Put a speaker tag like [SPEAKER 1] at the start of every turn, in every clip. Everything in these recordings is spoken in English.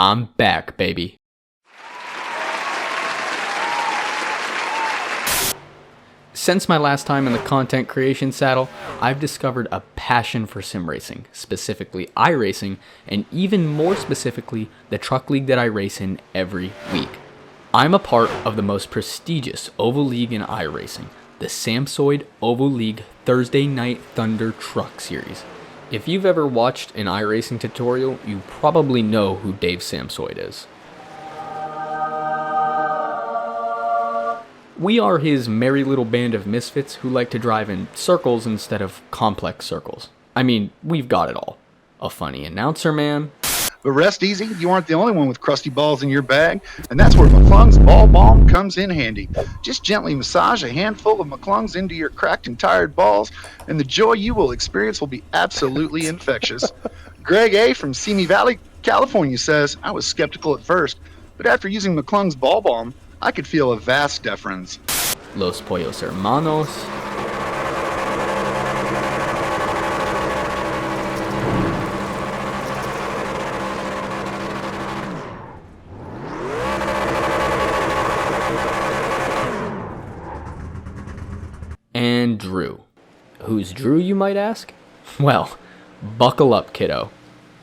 [SPEAKER 1] I'm back, baby. Since my last time in the content creation saddle, I've discovered a passion for sim racing, specifically iRacing, and even more specifically, the truck league that I race in every week. I'm a part of the most prestigious oval league in iRacing, the Samsoid Oval League Thursday Night Thunder Truck Series. If you've ever watched an iRacing tutorial, you probably know who Dave Samsoid is. We are his merry little band of misfits who like to drive in circles instead of complex circles. I mean, we've got it all. A funny announcer man.
[SPEAKER 2] But rest easy, you aren't the only one with crusty balls in your bag, and that's where McClung's Ball Balm comes in handy. Just gently massage a handful of McClung's into your cracked and tired balls, and the joy you will experience will be absolutely infectious. Greg A. from Simi Valley, California says, I was skeptical at first, but after using McClung's Ball Balm, I could feel a vast difference.
[SPEAKER 1] Los Pollos Hermanos. And Drew. Who's Drew, you might ask? Well, buckle up, kiddo.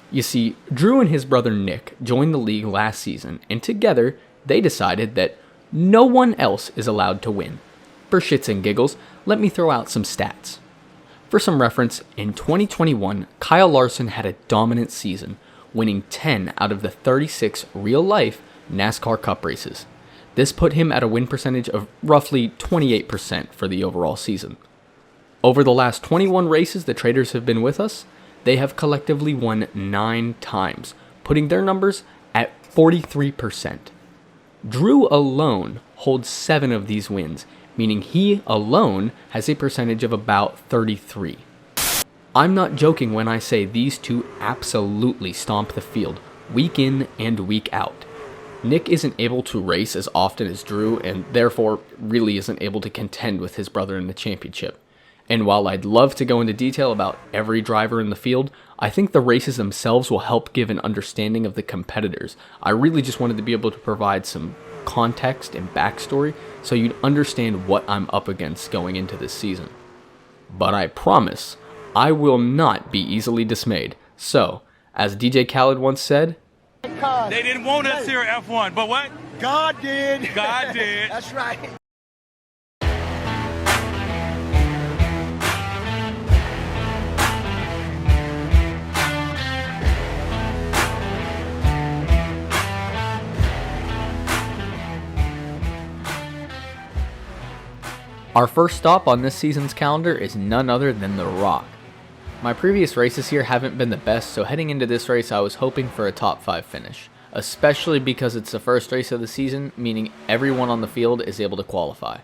[SPEAKER 1] You see, Drew and his brother Nick joined the league last season, and together they decided that no one else is allowed to win. For shits and giggles, let me throw out some stats. For some reference, in 2021, Kyle Larson had a dominant season, winning 10 out of the 36 real-life NASCAR Cup races. This put him at a win percentage of roughly 28% for the overall season. Over the last 21 races the traders have been with us, they have collectively won 9 times, putting their numbers at 43%. Drew alone holds 7 of these wins, meaning he alone has a percentage of about 33. I'm not joking when I say these two absolutely stomp the field, week in and week out. Nick isn't able to race as often as Drew, and therefore really isn't able to contend with his brother in the championship. And while I'd love to go into detail about every driver in the field, I think the races themselves will help give an understanding of the competitors. I really just wanted to be able to provide some context and backstory so you'd understand what I'm up against going into this season. But I promise, I will not be easily dismayed. So, as DJ Khaled once said,
[SPEAKER 3] they didn't want us here at F1, but what?
[SPEAKER 4] God did.
[SPEAKER 3] God did.
[SPEAKER 4] That's right.
[SPEAKER 1] our first stop on this season's calendar is none other than The Rock. My previous races here haven't been the best, so heading into this race I was hoping for a top 5 finish, especially because it's the first race of the season, meaning everyone on the field is able to qualify.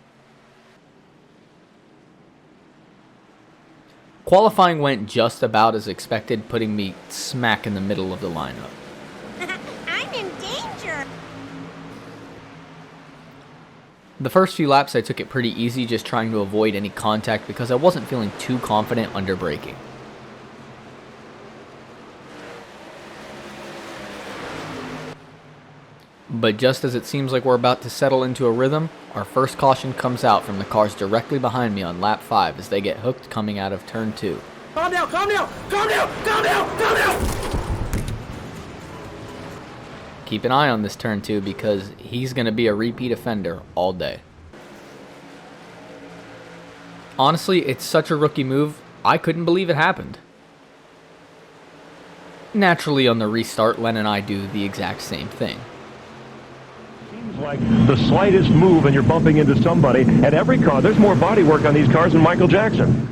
[SPEAKER 1] Qualifying went just about as expected, putting me smack in the middle of the lineup.
[SPEAKER 5] I'm in danger.
[SPEAKER 1] The first few laps I took it pretty easy, just trying to avoid any contact because I wasn't feeling too confident under braking. But just as it seems like we're about to settle into a rhythm, our first caution comes out from the cars directly behind me on lap 5 as they get hooked coming out of turn 2.
[SPEAKER 4] Calm down, calm down, calm down, calm down, calm down.
[SPEAKER 1] Keep an eye on this turn 2 because he's going to be a repeat offender all day. Honestly, it's such a rookie move, I couldn't believe it happened. Naturally, on the restart, Len and I do the exact same thing.
[SPEAKER 6] Like the slightest move and you're bumping into somebody. At every car, there's more bodywork on these cars than Michael Jackson.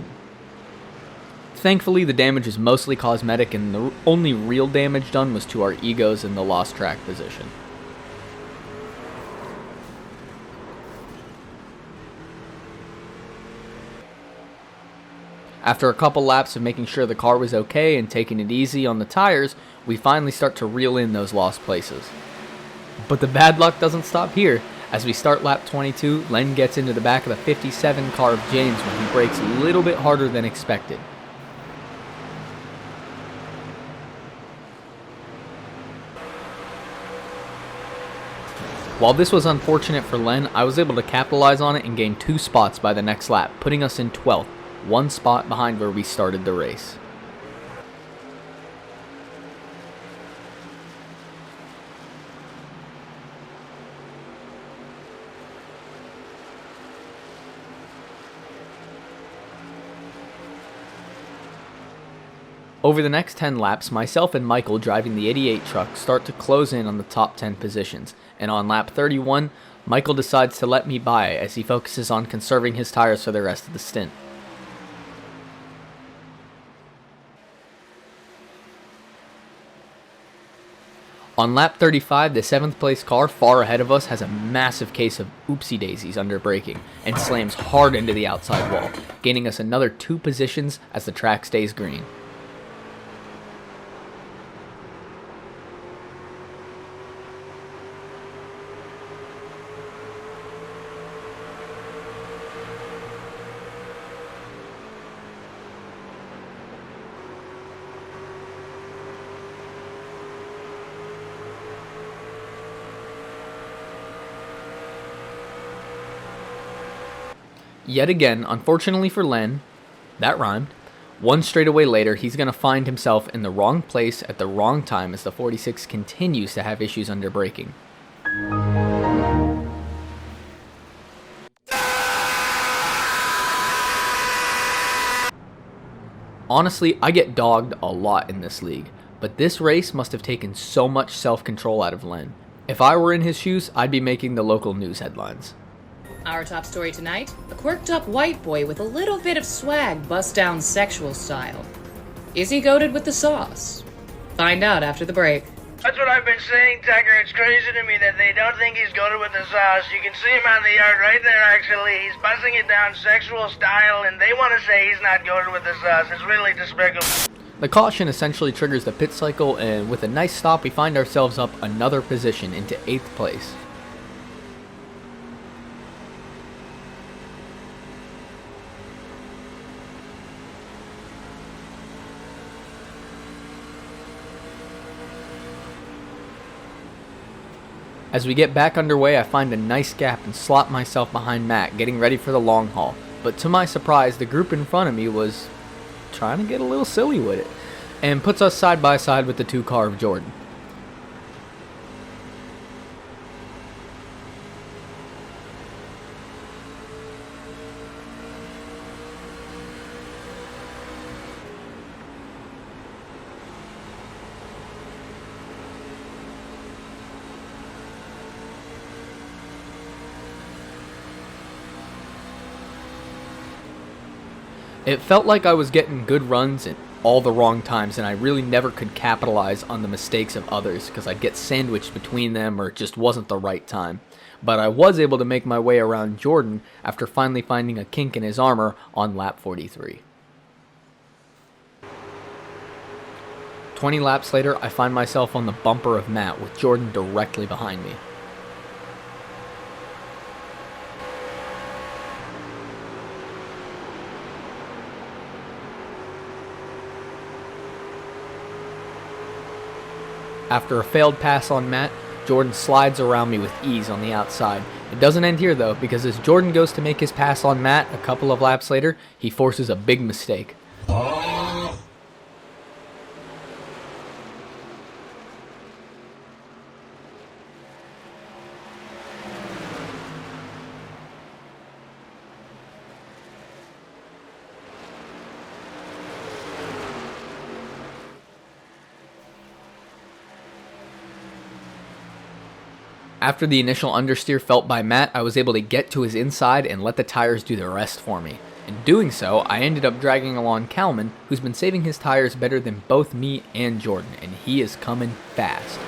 [SPEAKER 1] Thankfully, the damage is mostly cosmetic, and the only real damage done was to our egos in the lost track position. After a couple laps of making sure the car was okay and taking it easy on the tires, we finally start to reel in those lost places. But the bad luck doesn't stop here. As we start lap 22, Len gets into the back of the 57 car of James when he brakes a little bit harder than expected. While this was unfortunate for Len, I was able to capitalize on it and gain 2 spots by the next lap, putting us in 12th, 1 spot behind where we started the race. Over the next 10 laps, myself and Michael driving the 88 truck start to close in on the top 10 positions, and on lap 31, Michael decides to let me by as he focuses on conserving his tires for the rest of the stint. On lap 35, the 7th place car far ahead of us has a massive case of oopsie daisies under braking and slams hard into the outside wall, gaining us another 2 positions as the track stays green. Yet again, unfortunately for Len, that rhymed, 1 straightaway later, he's going to find himself in the wrong place at the wrong time as the 46 continues to have issues under braking. Honestly, I get dogged a lot in this league, but this race must have taken so much self-control out of Len. If I were in his shoes, I'd be making the local news headlines.
[SPEAKER 7] Our top story tonight, a quirked-up white boy with a little bit of swag bust-down sexual style. Is he goated with the sauce? Find out after the break.
[SPEAKER 8] That's what I've been saying, Tucker. It's crazy to me that they don't think he's goated with the sauce. You can see him on the yard right there, actually. He's busting it down sexual style, and they want to say he's not goated with the sauce. It's really despicable.
[SPEAKER 1] The caution essentially triggers the pit cycle, and with a nice stop, we find ourselves up another position into 8th place. As we get back underway, I find a nice gap and slot myself behind Matt, getting ready for the long haul. But to my surprise, the group in front of me was trying to get a little silly with it, and puts us side by side with the 2 car of Jordan. It felt like I was getting good runs at all the wrong times, and I really never could capitalize on the mistakes of others because I'd get sandwiched between them or it just wasn't the right time. But I was able to make my way around Jordan after finally finding a kink in his armor on lap 43. 20 laps later, I find myself on the bumper of Matt with Jordan directly behind me. After a failed pass on Matt, Jordan slides around me with ease on the outside. It doesn't end here though, because as Jordan goes to make his pass on Matt a couple of laps later, he forces a big mistake. After the initial understeer felt by Matt, I was able to get to his inside and let the tires do the rest for me. In doing so, I ended up dragging along Kalman, who's been saving his tires better than both me and Jordan, and he is coming fast.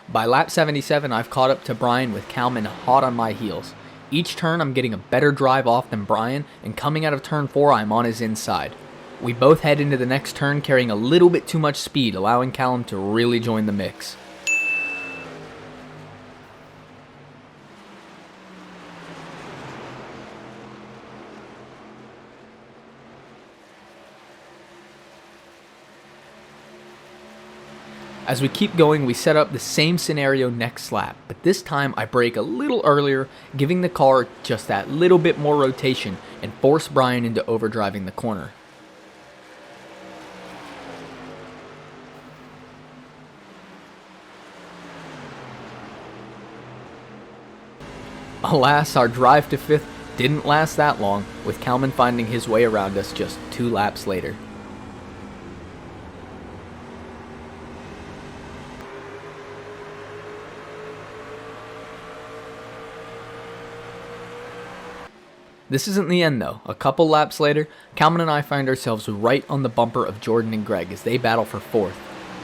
[SPEAKER 1] By lap 77, I've caught up to Brian with Kalman hot on my heels. Each turn, I'm getting a better drive off than Brian, and coming out of turn 4, I'm on his inside. We both head into the next turn carrying a little bit too much speed, allowing Callum to really join the mix. As we keep going, we set up the same scenario next lap, but this time I brake a little earlier, giving the car just that little bit more rotation and force Brian into overdriving the corner. Alas, our drive to 5th didn't last that long, with Kalman finding his way around us just 2 laps later. This isn't the end though. A couple laps later, Kalman and I find ourselves right on the bumper of Jordan and Greg as they battle for 4th.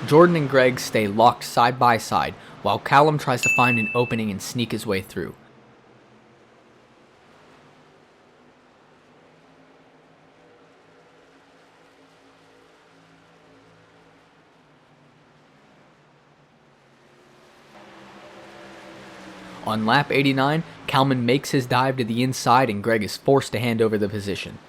[SPEAKER 1] Jordan and Greg stay locked side by side, while Callum tries to find an opening and sneak his way through. On lap 89, Kalman makes his dive to the inside and Greg is forced to hand over the position.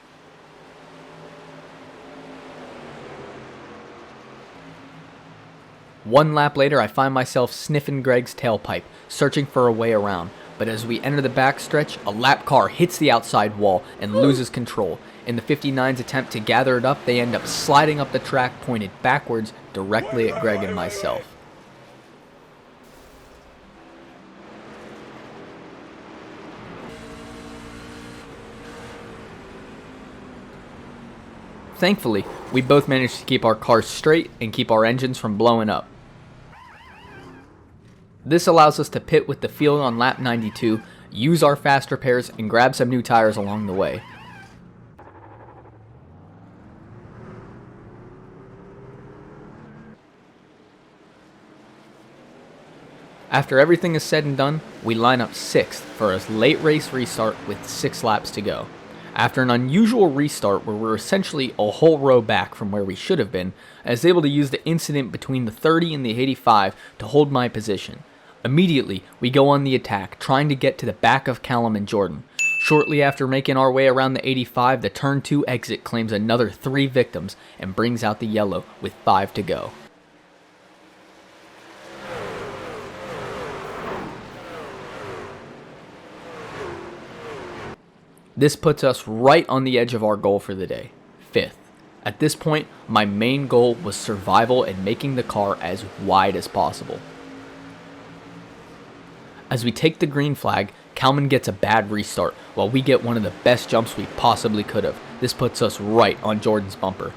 [SPEAKER 1] One lap later, I find myself sniffing Greg's tailpipe, searching for a way around, but as we enter the backstretch, a lap car hits the outside wall and loses control. In the 59's attempt to gather it up, they end up sliding up the track pointed backwards directly at Greg and myself. Thankfully, we both managed to keep our cars straight and keep our engines from blowing up. This allows us to pit with the field on lap 92, use our fast repairs, and grab some new tires along the way. After everything is said and done, we line up 6th for a late race restart with 6 laps to go. After an unusual restart where we're essentially a whole row back from where we should have been, I was able to use the incident between the 30 and the 85 to hold my position. Immediately, we go on the attack, trying to get to the back of Callum and Jordan. Shortly after making our way around the 85, the turn 2 exit claims another 3 victims and brings out the yellow with 5 to go. This puts us right on the edge of our goal for the day, 5th. At this point, my main goal was survival and making the car as wide as possible. As we take the green flag, Kalman gets a bad restart, while we get one of the best jumps we possibly could have. This puts us right on Jordan's bumper.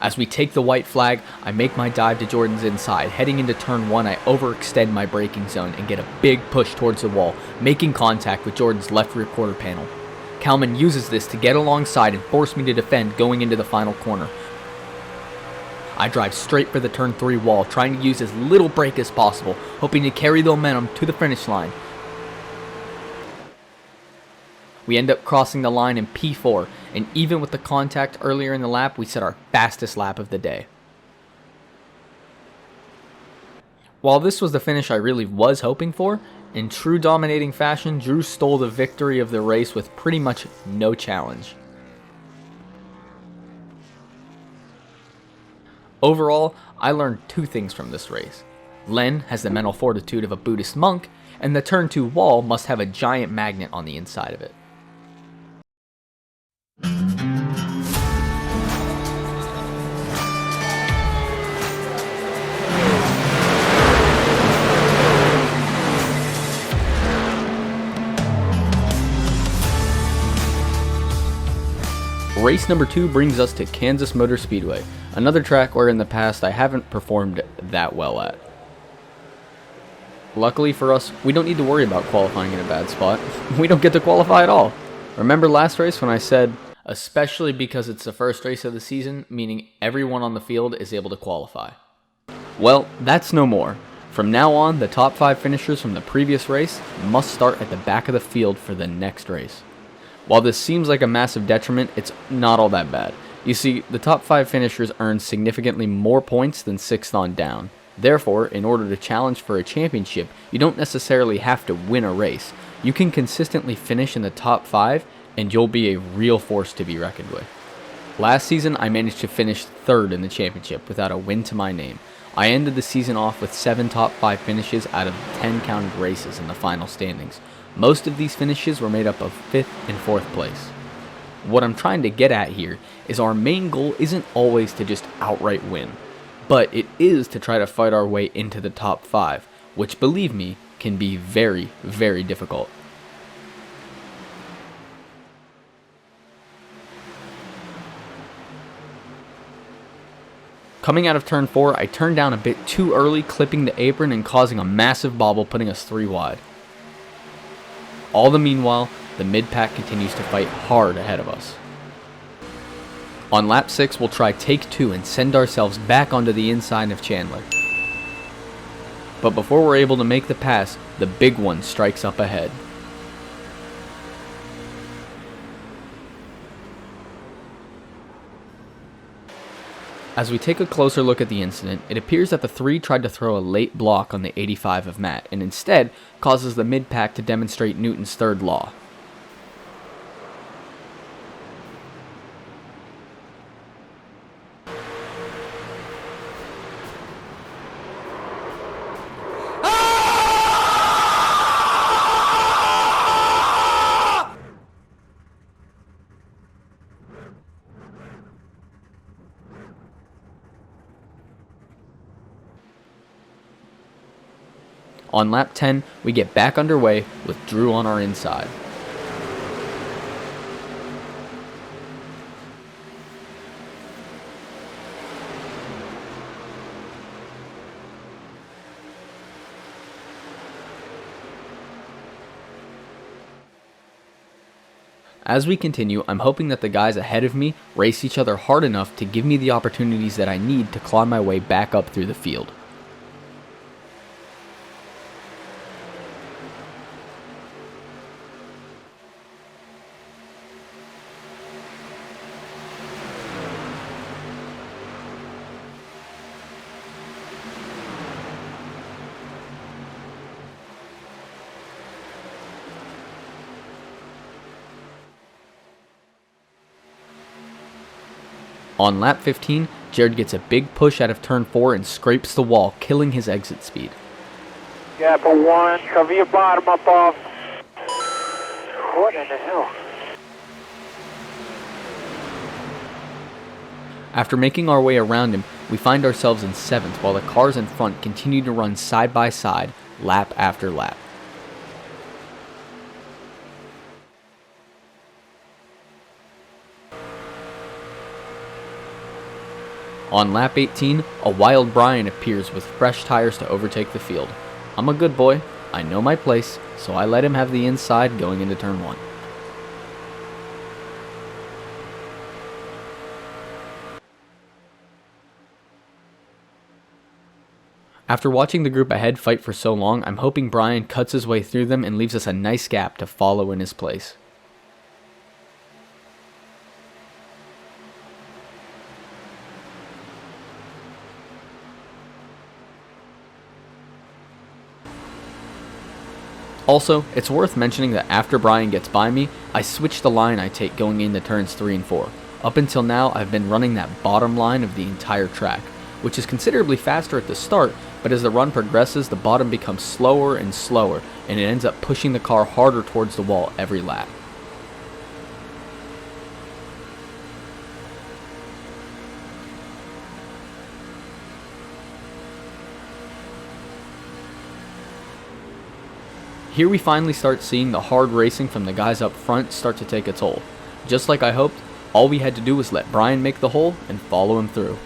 [SPEAKER 1] As we take the white flag, I make my dive to Jordan's inside. Heading into turn 1, I overextend my braking zone and get a big push towards the wall, making contact with Jordan's left rear quarter panel. Kalman uses this to get alongside and force me to defend going into the final corner. I drive straight for the turn 3 wall, trying to use as little brake as possible, hoping to carry the momentum to the finish line. We end up crossing the line in P4, and even with the contact earlier in the lap, we set our fastest lap of the day. While this was the finish I really was hoping for, in true dominating fashion, Drew stole the victory of the race with pretty much no challenge. Overall, I learned 2 things from this race. Len has the mental fortitude of a Buddhist monk, and the turn 2 wall must have a giant magnet on the inside of it. Race number 2 brings us to Kansas Motor Speedway, another track where in the past I haven't performed that well at. Luckily for us, we don't need to worry about qualifying in a bad spot. We don't get to qualify at all. Remember last race when I said, especially because it's the first race of the season, meaning everyone on the field is able to qualify? Well, that's no more. From now on, the top 5 finishers from the previous race must start at the back of the field for the next race. While this seems like a massive detriment, it's not all that bad. You see, the top 5 finishers earn significantly more points than 6th on down. Therefore, in order to challenge for a championship, you don't necessarily have to win a race. You can consistently finish in the top 5, and you'll be a real force to be reckoned with. Last season, I managed to finish 3rd in the championship without a win to my name. I ended the season off with 7 top 5 finishes out of 10 counted races in the final standings. Most of these finishes were made up of 5th and 4th place. What I'm trying to get at here is our main goal isn't always to just outright win, but it is to try to fight our way into the top 5, which, believe me, can be very, very difficult. Coming out of turn 4, I turned down a bit too early, clipping the apron and causing a massive bobble, putting us 3 wide. All the meanwhile, the mid-pack continues to fight hard ahead of us. On lap 6, we'll try take 2 and send ourselves back onto the inside of Chandler. But before we're able to make the pass, the big one strikes up ahead. As we take a closer look at the incident, it appears that the 3 tried to throw a late block on the 85 of Matt, and instead causes the mid-pack to demonstrate Newton's 3rd law. On lap 10, we get back underway with Drew on our inside. As we continue, I'm hoping that the guys ahead of me race each other hard enough to give me the opportunities that I need to claw my way back up through the field. On lap 15, Jared gets a big push out of turn 4 and scrapes the wall, killing his exit speed.
[SPEAKER 9] Gap of 1, cover your bottom up off. What in the hell?
[SPEAKER 1] After making our way around him, we find ourselves in 7th while the cars in front continue to run side by side, lap after lap. On lap 18, a wild Brian appears with fresh tires to overtake the field. I'm a good boy, I know my place, so I let him have the inside going into turn 1. After watching the group ahead fight for so long, I'm hoping Brian cuts his way through them and leaves us a nice gap to follow in his place. Also, it's worth mentioning that after Brian gets by me, I switch the line I take going into turns 3 and 4. Up until now, I've been running that bottom line of the entire track, which is considerably faster at the start, but as the run progresses, the bottom becomes slower and slower, and it ends up pushing the car harder towards the wall every lap. Here we finally start seeing the hard racing from the guys up front start to take a toll. Just like I hoped, all we had to do was let Brian make the hole and follow him through.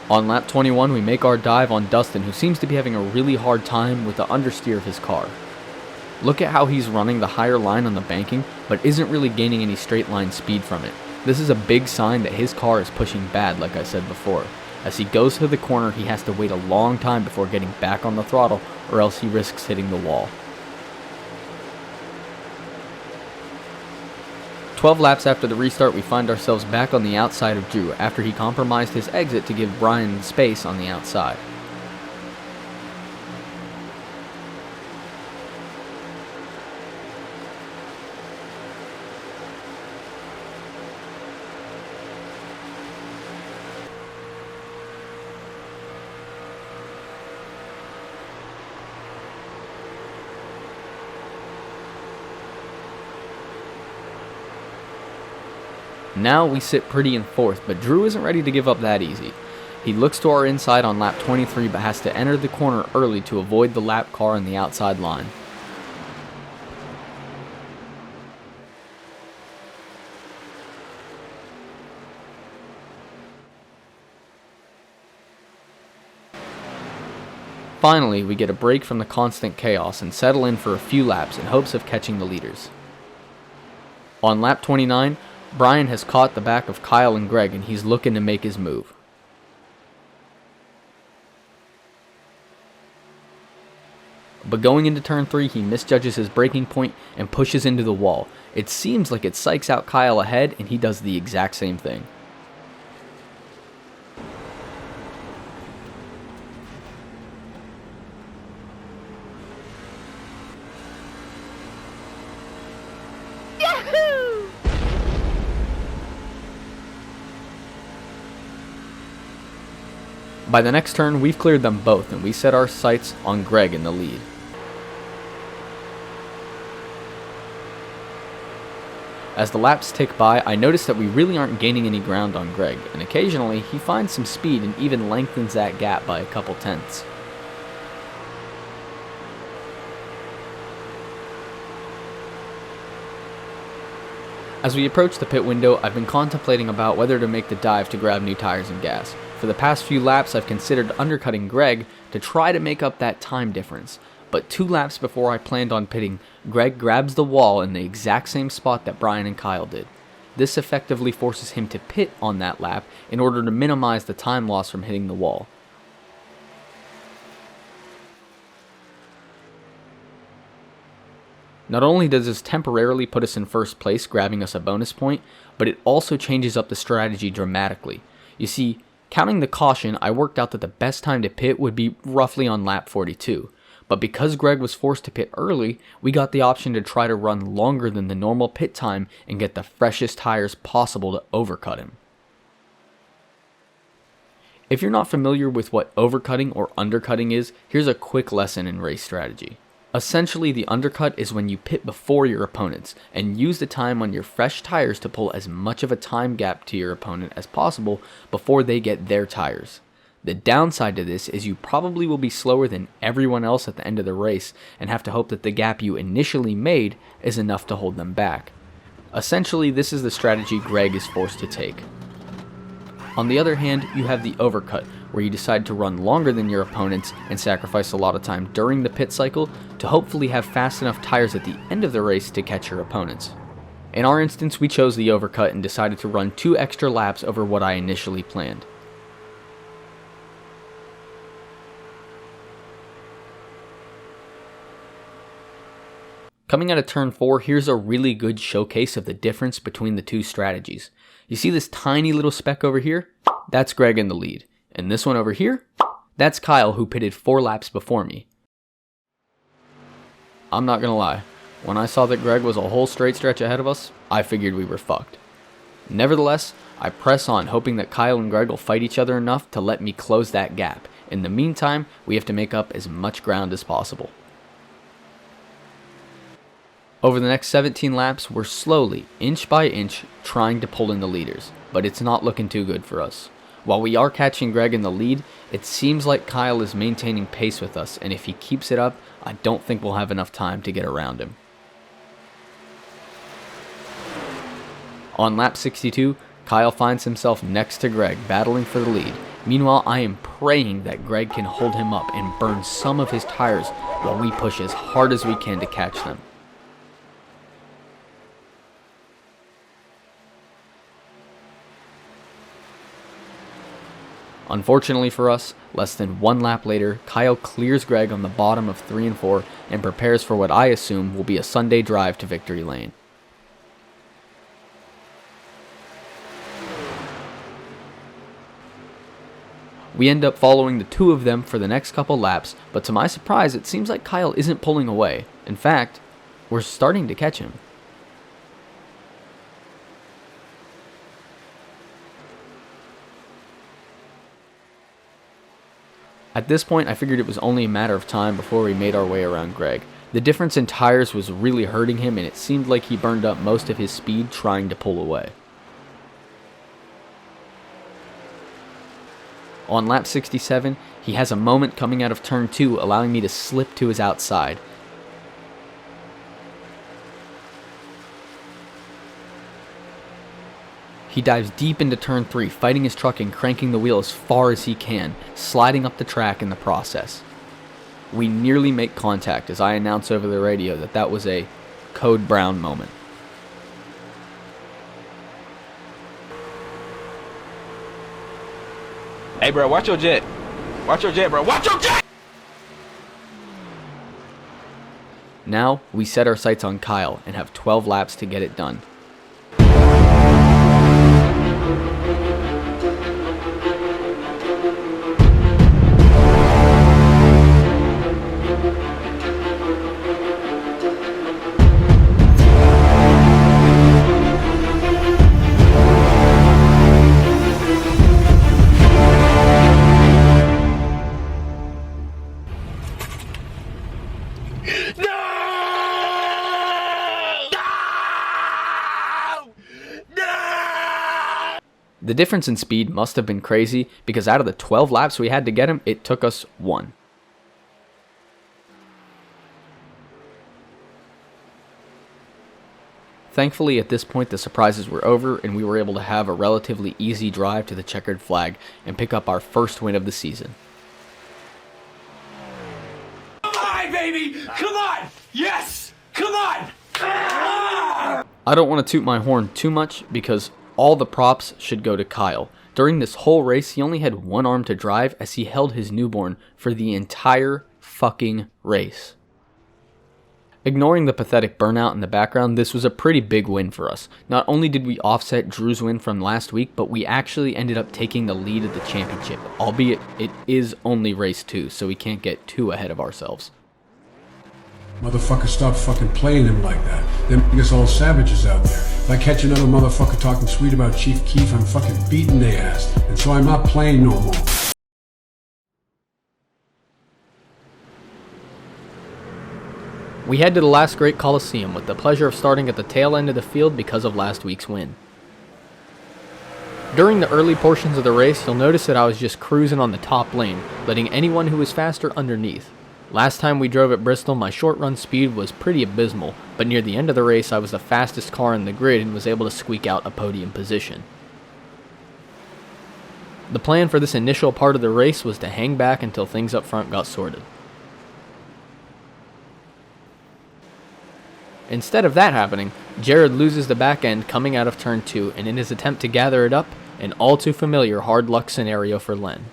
[SPEAKER 1] On lap 21, we make our dive on Dustin, who seems to be having a really hard time with the understeer of his car. Look at how he's running the higher line on the banking, but isn't really gaining any straight line speed from it. This is a big sign that his car is pushing bad, like I said before. As he goes to the corner, he has to wait a long time before getting back on the throttle, or else he risks hitting the wall. 12 laps after the restart, we find ourselves back on the outside of Drew after he compromised his exit to give Brian space on the outside. Now we sit pretty in fourth, but Drew isn't ready to give up that easy. He looks to our inside on lap 23 but has to enter the corner early to avoid the lap car on the outside line. Finally, we get a break from the constant chaos and settle in for a few laps in hopes of catching the leaders. On lap 29, Brian has caught the back of Kyle and Greg and he's looking to make his move. But going into turn 3, he misjudges his braking point and pushes into the wall. It seems like it psychs out Kyle ahead and he does the exact same thing. By the next turn, we've cleared them both, and we set our sights on Greg in the lead. As the laps tick by, I notice that we really aren't gaining any ground on Greg, and occasionally he finds some speed and even lengthens that gap by a couple tenths. As we approach the pit window, I've been contemplating about whether to make the dive to grab new tires and gas. For the past few laps, I've considered undercutting Greg to try to make up that time difference. But 2 laps before I planned on pitting, Greg grabs the wall in the exact same spot that Brian and Kyle did. This effectively forces him to pit on that lap in order to minimize the time loss from hitting the wall. Not only does this temporarily put us in first place, grabbing us a bonus point, but it also changes up the strategy dramatically. You see, counting the caution, I worked out that the best time to pit would be roughly on lap 42. But because Greg was forced to pit early, we got the option to try to run longer than the normal pit time and get the freshest tires possible to overcut him. If you're not familiar with what overcutting or undercutting is, here's a quick lesson in race strategy. Essentially, the undercut is when you pit before your opponents and use the time on your fresh tires to pull as much of a time gap to your opponent as possible before they get their tires. The downside to this is you probably will be slower than everyone else at the end of the race and have to hope that the gap you initially made is enough to hold them back. Essentially, this is the strategy Greg is forced to take. On the other hand, you have the overcut, where you decide to run longer than your opponents and sacrifice a lot of time during the pit cycle to hopefully have fast enough tires at the end of the race to catch your opponents. In our instance, we chose the overcut and decided to run 2 extra laps over what I initially planned. Coming out of turn 4, here's a really good showcase of the difference between the 2 strategies. You see this tiny little speck over here? That's Greg in the lead. And this one over here? That's Kyle, who pitted 4 laps before me. I'm not gonna lie, when I saw that Greg was a whole straight stretch ahead of us, I figured we were fucked. Nevertheless, I press on, hoping that Kyle and Greg will fight each other enough to let me close that gap. In the meantime, we have to make up as much ground as possible. Over the next 17 laps, we're slowly, inch by inch, trying to pull in the leaders, but it's not looking too good for us. While we are catching Greg in the lead, it seems like Kyle is maintaining pace with us, and if he keeps it up, I don't think we'll have enough time to get around him. On lap 62, Kyle finds himself next to Greg, battling for the lead. Meanwhile, I am praying that Greg can hold him up and burn some of his tires while we push as hard as we can to catch them. Unfortunately for us, less than 1 lap later, Kyle clears Greg on the bottom of 3 and 4 and prepares for what I assume will be a Sunday drive to victory lane. We end up following the 2 of them for the next couple laps, but to my surprise, it seems like Kyle isn't pulling away. In fact, we're starting to catch him. At this point, I figured it was only a matter of time before we made our way around Greg. The difference in tires was really hurting him, and it seemed like he burned up most of his speed trying to pull away. On lap 67, he has a moment coming out of turn 2, allowing me to slip to his outside. He dives deep into turn 3, fighting his truck and cranking the wheel as far as he can, sliding up the track in the process. We nearly make contact as I announce over the radio that that was a Code Brown moment.
[SPEAKER 10] Hey, bro, watch your jet. Watch your jet, bro. Watch your jet!
[SPEAKER 1] Now, we set our sights on Kyle and have 12 laps to get it done. The difference in speed must have been crazy because out of the 12 laps we had to get him, it took us 1. Thankfully, at this point the surprises were over and we were able to have a relatively easy drive to the checkered flag and pick up our first win of the season.
[SPEAKER 4] Come on, baby! Come on! Yes! Come on!
[SPEAKER 1] I don't want to toot my horn too much because all the props should go to Kyle. During this whole race, he only had 1 arm to drive as he held his newborn for the entire fucking race. Ignoring the pathetic burnout in the background, this was a pretty big win for us. Not only did we offset Drew's win from last week, but we actually ended up taking the lead of the championship, albeit it is only race 2, so we can't get too ahead of ourselves.
[SPEAKER 11] Motherfucker, stop fucking playing him like that. Them niggas all savages out there. If I catch another motherfucker talking sweet about Chief Keef, I'm fucking beating their ass. And so I'm not playing no more.
[SPEAKER 1] We head to the last great Coliseum with the pleasure of starting at the tail end of the field because of last week's win. During the early portions of the race, you'll notice that I was just cruising on the top lane, letting anyone who was faster underneath. Last time we drove at Bristol, my short run speed was pretty abysmal, but near the end of the race I was the fastest car in the grid and was able to squeak out a podium position. The plan for this initial part of the race was to hang back until things up front got sorted. Instead of that happening, Jared loses the back end coming out of turn 2, and in his attempt to gather it up, an all too familiar hard luck scenario for Len.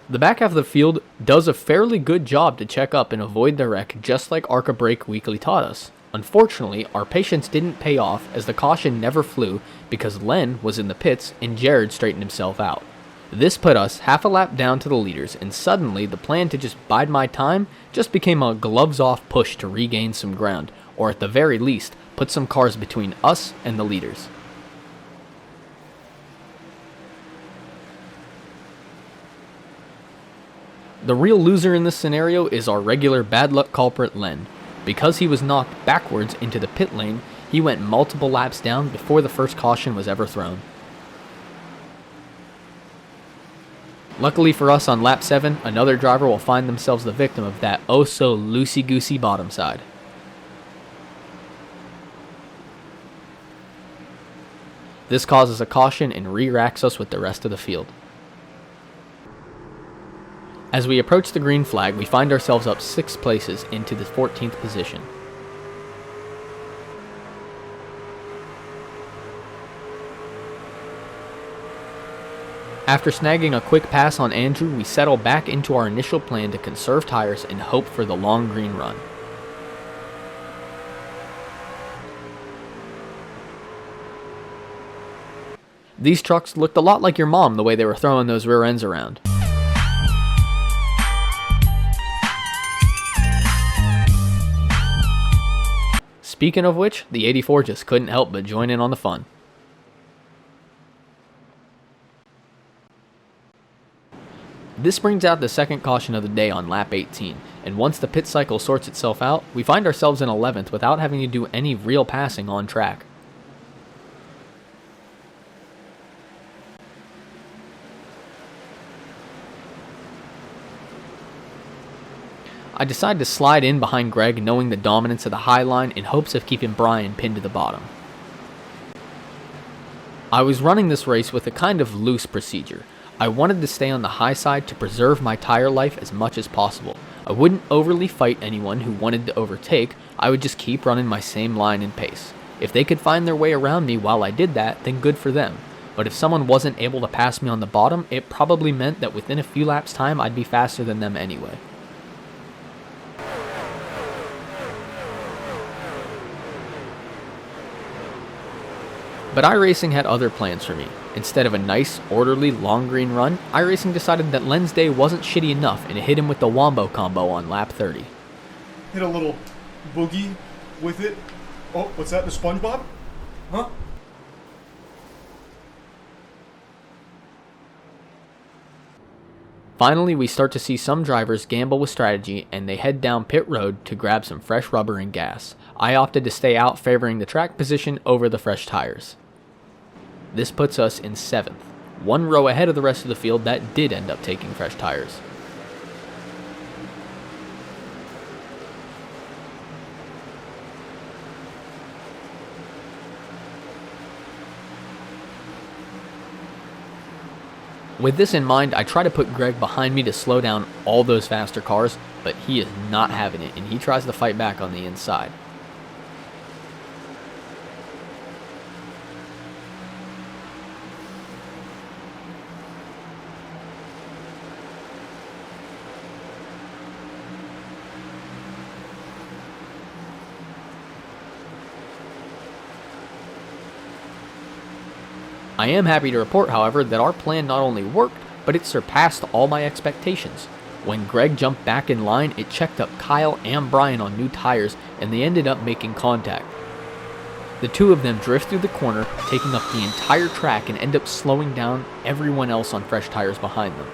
[SPEAKER 1] The back half of the field does a fairly good job to check up and avoid the wreck, just like Arca Break Weekly taught us. Unfortunately, our patience didn't pay off as the caution never flew because Len was in the pits and Jared straightened himself out. This put us half a lap down to the leaders, and suddenly the plan to just bide my time just became a gloves-off push to regain some ground, or at the very least, put some cars between us and the leaders. The real loser in this scenario is our regular bad luck culprit Len. Because he was knocked backwards into the pit lane, he went multiple laps down before the first caution was ever thrown. Luckily for us, on lap 7, another driver will find themselves the victim of that oh-so loosey-goosey bottom side. This causes a caution and re-racks us with the rest of the field. As we approach the green flag, we find ourselves up 6 places into the 14th position. After snagging a quick pass on Andrew, we settle back into our initial plan to conserve tires and hope for the long green run. These trucks looked a lot like your mom the way they were throwing those rear ends around. Speaking of which, the 84 just couldn't help but join in on the fun. This brings out the second caution of the day on lap 18, and once the pit cycle sorts itself out, we find ourselves in 11th without having to do any real passing on track. I decide to slide in behind Greg, knowing the dominance of the high line in hopes of keeping Brian pinned to the bottom. I was running this race with a kind of loose procedure. I wanted to stay on the high side to preserve my tire life as much as possible. I wouldn't overly fight anyone who wanted to overtake, I would just keep running my same line and pace. If they could find their way around me while I did that, then good for them. But if someone wasn't able to pass me on the bottom, it probably meant that within a few laps time I'd be faster than them anyway. But iRacing had other plans for me. Instead of a nice, orderly, long green run, iRacing decided that Len's day wasn't shitty enough and hit him with the Wombo combo on lap 30.
[SPEAKER 12] Hit a little boogie with it. Oh, what's that, the SpongeBob? Huh?
[SPEAKER 1] Finally, we start to see some drivers gamble with strategy and they head down pit road to grab some fresh rubber and gas. I opted to stay out, favoring the track position over the fresh tires. This puts us in 7th, one row ahead of the rest of the field that did end up taking fresh tires. With this in mind, I try to put Greg behind me to slow down all those faster cars, but he is not having it and he tries to fight back on the inside. I am happy to report, however, that our plan not only worked, but it surpassed all my expectations. When Greg jumped back in line, it checked up Kyle and Brian on new tires, and they ended up making contact. The two of them drift through the corner, taking up the entire track and end up slowing down everyone else on fresh tires behind them.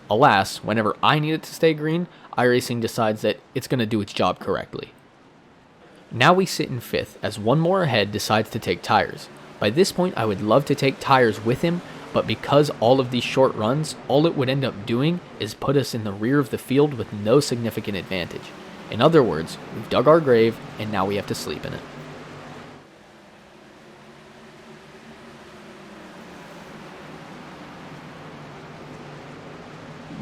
[SPEAKER 1] Alas, whenever I need it to stay green, iRacing decides that it's going to do its job correctly. Now we sit in 5th, as one more ahead decides to take tires. By this point, I would love to take tires with him, but because all of these short runs, all it would end up doing is put us in the rear of the field with no significant advantage. In other words, we've dug our grave, and now we have to sleep in it.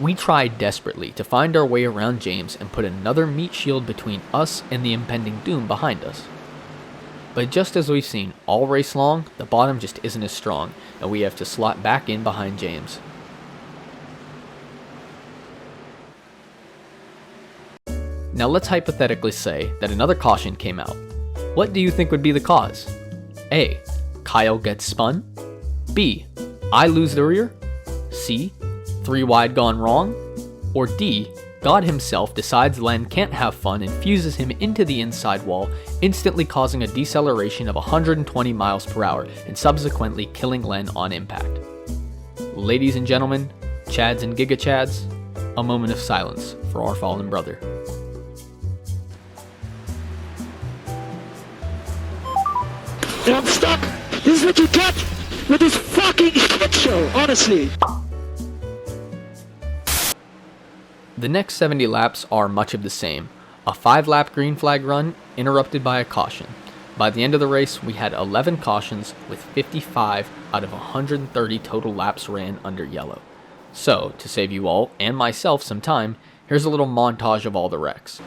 [SPEAKER 1] We tried desperately to find our way around James and put another meat shield between us and the impending doom behind us. But just as we've seen all race long, the bottom just isn't as strong, and we have to slot back in behind James. Now let's hypothetically say that another caution came out. What do you think would be the cause? A. Kyle gets spun. B. I lose the rear. C. 3 wide gone wrong. Or D. God himself decides Len can't have fun and fuses him into the inside wall, instantly causing a deceleration of 120 miles per hour and subsequently killing Len on impact. Ladies and gentlemen, Chads and Giga Chads, a moment of silence for our fallen brother.
[SPEAKER 13] I'm stuck! This is what you get with this fucking shit show, honestly!
[SPEAKER 1] The next 70 laps are much of the same. A 5-lap green flag run interrupted by a caution. By the end of the race, we had 11 cautions with 55 out of 130 total laps ran under yellow. So, to save you all and myself some time, here's a little montage of all the wrecks.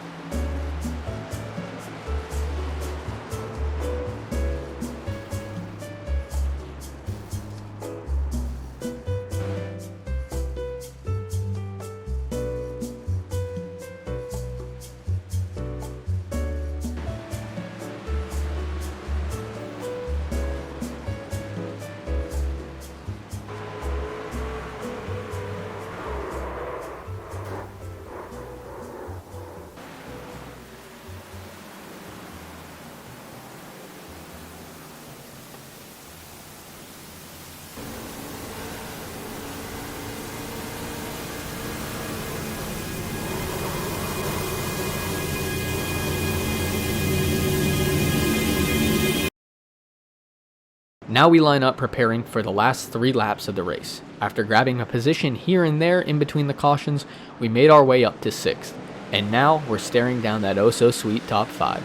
[SPEAKER 1] Now we line up preparing for the last 3 laps of the race. After grabbing a position here and there in between the cautions, we made our way up to 6th, and now we're staring down that oh so sweet top 5.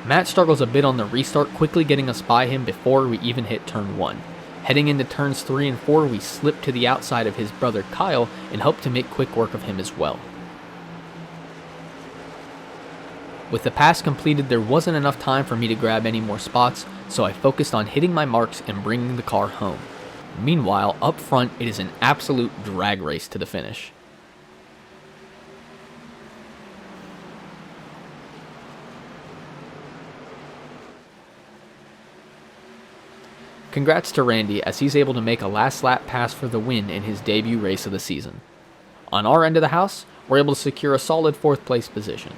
[SPEAKER 1] Matt struggles a bit on the restart, quickly getting us by him before we even hit turn 1. Heading into turns 3 and 4, we slip to the outside of his brother Kyle and hope to make quick work of him as well. With the pass completed, there wasn't enough time for me to grab any more spots, so I focused on hitting my marks and bringing the car home. Meanwhile, up front, it is an absolute drag race to the finish. Congrats to Randy as he's able to make a last lap pass for the win in his debut race of the season. On our end of the house, we're able to secure a solid 4th place position.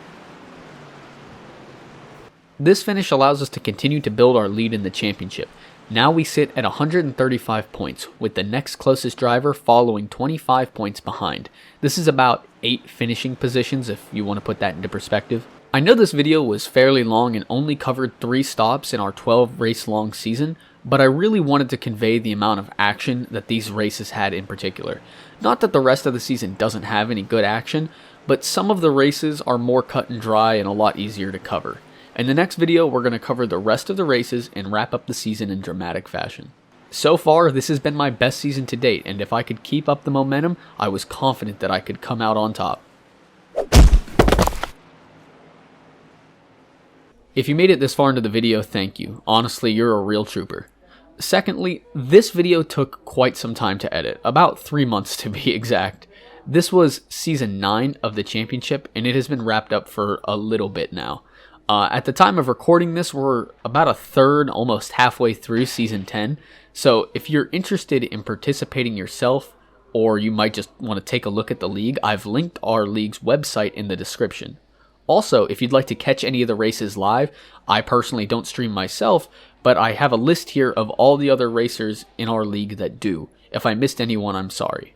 [SPEAKER 1] This finish allows us to continue to build our lead in the championship. Now we sit at 135 points, with the next closest driver following 25 points behind. This is about 8 finishing positions if you want to put that into perspective. I know this video was fairly long and only covered 3 stops in our 12 race long season, but I really wanted to convey the amount of action that these races had in particular. Not that the rest of the season doesn't have any good action, but some of the races are more cut and dry and a lot easier to cover. In the next video, we're going to cover the rest of the races and wrap up the season in dramatic fashion. So far, this has been my best season to date, and if I could keep up the momentum, I was confident that I could come out on top. If you made it this far into the video, thank you. Honestly, you're a real trooper. Secondly, this video took quite some time to edit, about 3 months to be exact. This was season 9 of the championship, and it has been wrapped up for a little bit now. At the time of recording this, we're about a third, almost halfway through season 10. So if you're interested in participating yourself, or you might just want to take a look at the league, I've linked our league's website in the description. Also, if you'd like to catch any of the races live, I personally don't stream myself, but I have a list here of all the other racers in our league that do. If I missed anyone, I'm sorry.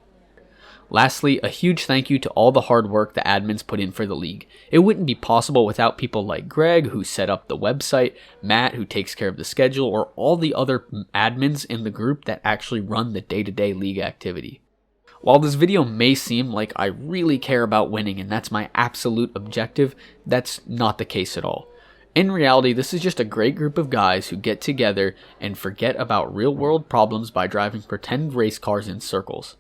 [SPEAKER 1] Lastly, a huge thank you to all the hard work the admins put in for the league. It wouldn't be possible without people like Greg, who set up the website, Matt, who takes care of the schedule, or all the other admins in the group that actually run the day-to-day league activity. While this video may seem like I really care about winning and that's my absolute objective, that's not the case at all. In reality, this is just a great group of guys who get together and forget about real-world problems by driving pretend race cars in circles.